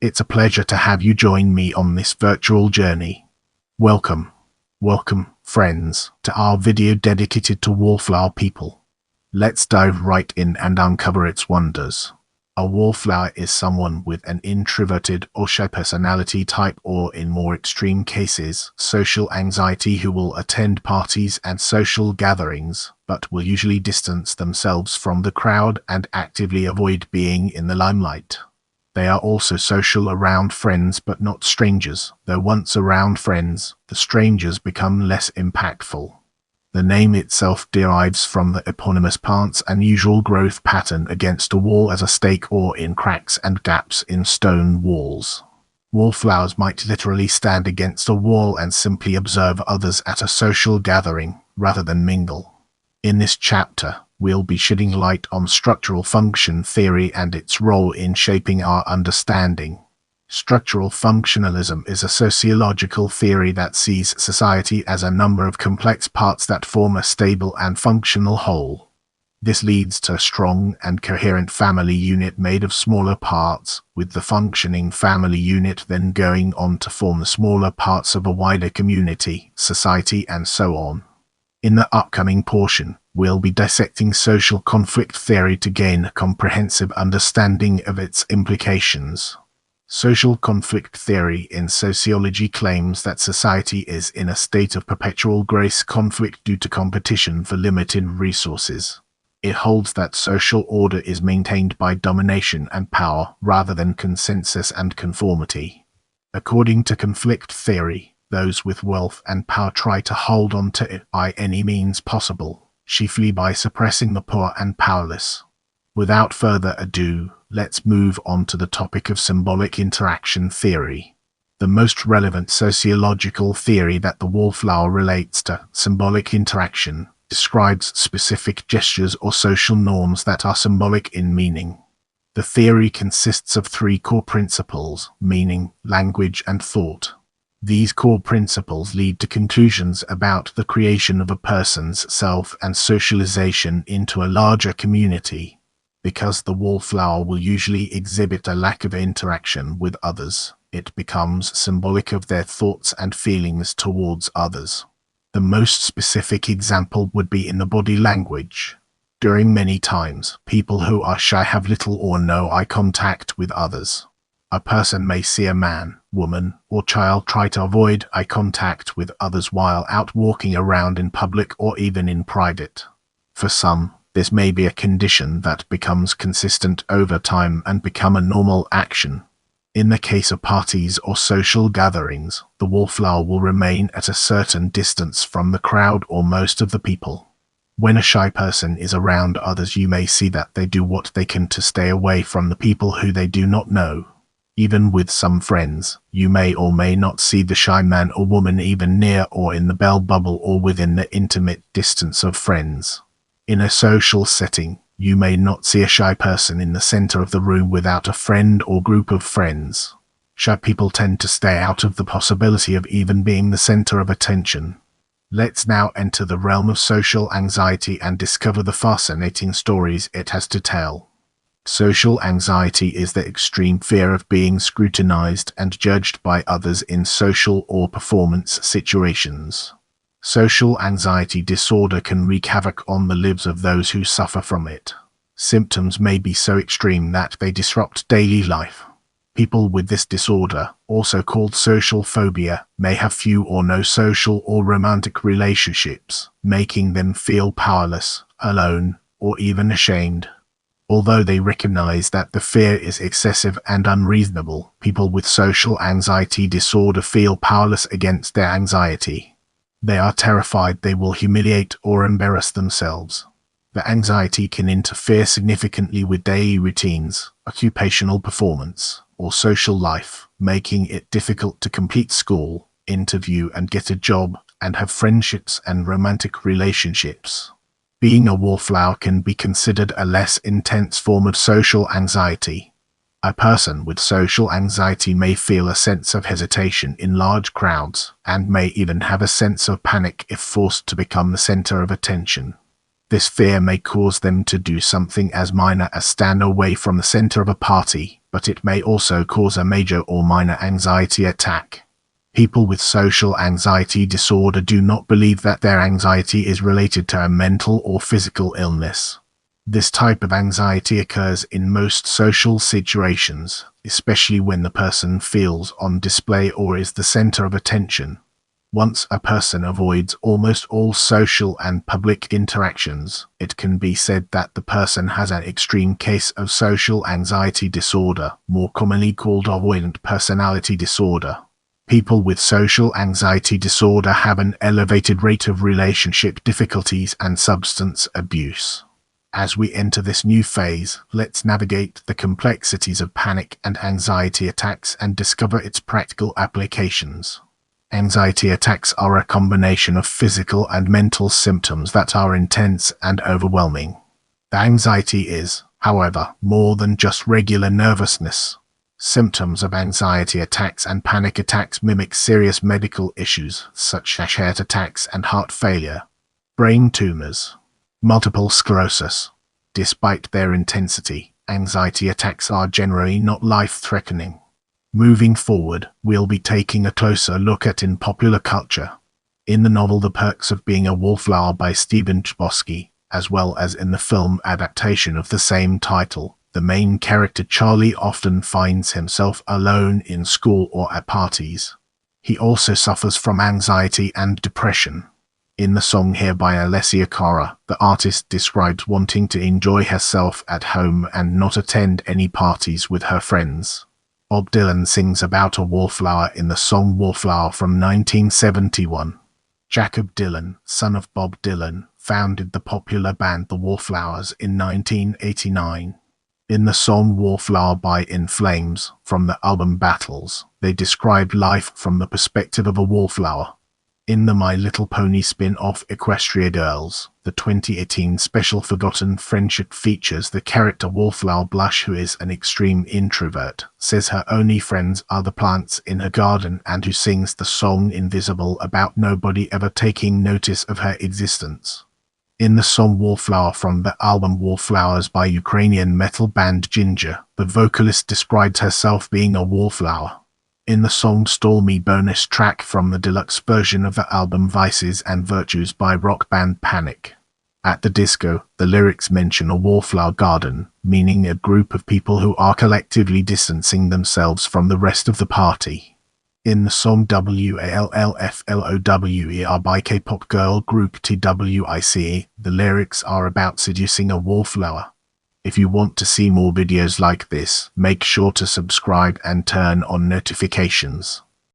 It's a pleasure to have you join me on this virtual journey. Welcome, friends, to our video dedicated to wallflower people. Let's dive right in and uncover its wonders. A wallflower is someone with an introverted or shy personality type, or in more extreme cases, social anxiety, who will attend parties and social gatherings, but will usually distance themselves from the crowd and actively avoid being in the limelight. They are also social around friends but not strangers, though once around friends, the strangers become less impactful. The name itself derives from the eponymous plant's unusual growth pattern against a wall as a stake or in cracks and gaps in stone walls. Wallflowers might literally stand against a wall and simply observe others at a social gathering, rather than mingle. In this chapter, we'll be shedding light on structural function theory and its role in shaping our understanding. Structural functionalism is a sociological theory that sees society as a number of complex parts that form a stable and functional whole. This leads to a strong and coherent family unit made of smaller parts, with the functioning family unit then going on to form the smaller parts of a wider community, society, and so on. In the upcoming portion, we'll be dissecting social conflict theory to gain a comprehensive understanding of its implications. Social conflict theory in sociology claims that society is in a state of perpetual gross conflict due to competition for limited resources. It holds that social order is maintained by domination and power rather than consensus and conformity. According to conflict theory, those with wealth and power try to hold on to it by any means possible, chiefly by suppressing the poor and powerless. Without further ado, let's move on to the topic of symbolic interaction theory. The most relevant sociological theory that the wallflower relates to, symbolic interaction, describes specific gestures or social norms that are symbolic in meaning. The theory consists of three core principles: meaning, language, and thought. These core principles lead to conclusions about the creation of a person's self and socialization into a larger community. Because the wallflower will usually exhibit a lack of interaction with others, it becomes symbolic of their thoughts and feelings towards others. The most specific example would be in the body language. During many times, people who are shy have little or no eye contact with others. A person may see a man, woman, or child try to avoid eye contact with others while out walking around in public or even in private. For some, this may be a condition that becomes consistent over time and become a normal action. In the case of parties or social gatherings, the wallflower will remain at a certain distance from the crowd or most of the people. When a shy person is around others, you may see that they do what they can to stay away from the people who they do not know. Even with some friends, you may or may not see the shy man or woman even near or in the bell bubble or within the intimate distance of friends. In a social setting, you may not see a shy person in the center of the room without a friend or group of friends. Shy people tend to stay out of the possibility of even being the center of attention. Let's now enter the realm of social anxiety and discover the fascinating stories it has to tell. Social anxiety is the extreme fear of being scrutinized and judged by others in social or performance situations. Social anxiety disorder can wreak havoc on the lives of those who suffer from it. Symptoms may be so extreme that they disrupt daily life. People with this disorder, also called social phobia, may have few or no social or romantic relationships, making them feel powerless, alone, or even ashamed. Although they recognize that the fear is excessive and unreasonable, people with social anxiety disorder feel powerless against their anxiety. They are terrified they will humiliate or embarrass themselves. The anxiety can interfere significantly with daily routines, occupational performance, or social life, making it difficult to complete school, interview and get a job, and have friendships and romantic relationships. Being a wallflower can be considered a less intense form of social anxiety. A person with social anxiety may feel a sense of hesitation in large crowds, and may even have a sense of panic if forced to become the center of attention. This fear may cause them to do something as minor as stand away from the center of a party, but it may also cause a major or minor anxiety attack. People with social anxiety disorder do not believe that their anxiety is related to a mental or physical illness. This type of anxiety occurs in most social situations, especially when the person feels on display or is the center of attention. Once a person avoids almost all social and public interactions, it can be said that the person has an extreme case of social anxiety disorder, more commonly called avoidant personality disorder. People with social anxiety disorder have an elevated rate of relationship difficulties and substance abuse. As we enter this new phase, let's navigate the complexities of panic and anxiety attacks and discover its practical applications. Anxiety attacks are a combination of physical and mental symptoms that are intense and overwhelming. The anxiety is, however, more than just regular nervousness. Symptoms of anxiety attacks and panic attacks mimic serious medical issues such as heart attacks and heart failure, brain tumors, multiple sclerosis. Despite their intensity, anxiety attacks are generally not life-threatening. Moving forward, we'll be taking a closer look at in popular culture. In the novel The Perks of Being a Wallflower by Stephen Chbosky, as well as in the film adaptation of the same title, the main character Charlie often finds himself alone in school or at parties. He also suffers from anxiety and depression. In the song Here by Alessia Cara, the artist describes wanting to enjoy herself at home and not attend any parties with her friends. Bob Dylan sings about a wallflower in the song Wallflower from 1971. Jacob Dylan, son of Bob Dylan, founded the popular band The Wallflowers in 1989. In the song Wallflower by In Flames, from the album Battles, they described life from the perspective of a wallflower. In the My Little Pony spin-off Equestria Girls, the 2018 special Forgotten Friendship features the character Wallflower Blush, who is an extreme introvert, says her only friends are the plants in her garden, and who sings the song Invisible about nobody ever taking notice of her existence. In the song Wallflower from the album Wallflowers by Ukrainian metal band Ginger, the vocalist describes herself being a wallflower. In the song Stormy bonus track from the deluxe version of the album Vices and Virtues by rock band Panic. At the disco, the lyrics mention a wallflower garden, meaning a group of people who are collectively distancing themselves from the rest of the party. In the song Wallflower by K-pop girl group TWICE, the lyrics are about seducing a wallflower. If you want to see more videos like this, make sure to subscribe and turn on notifications.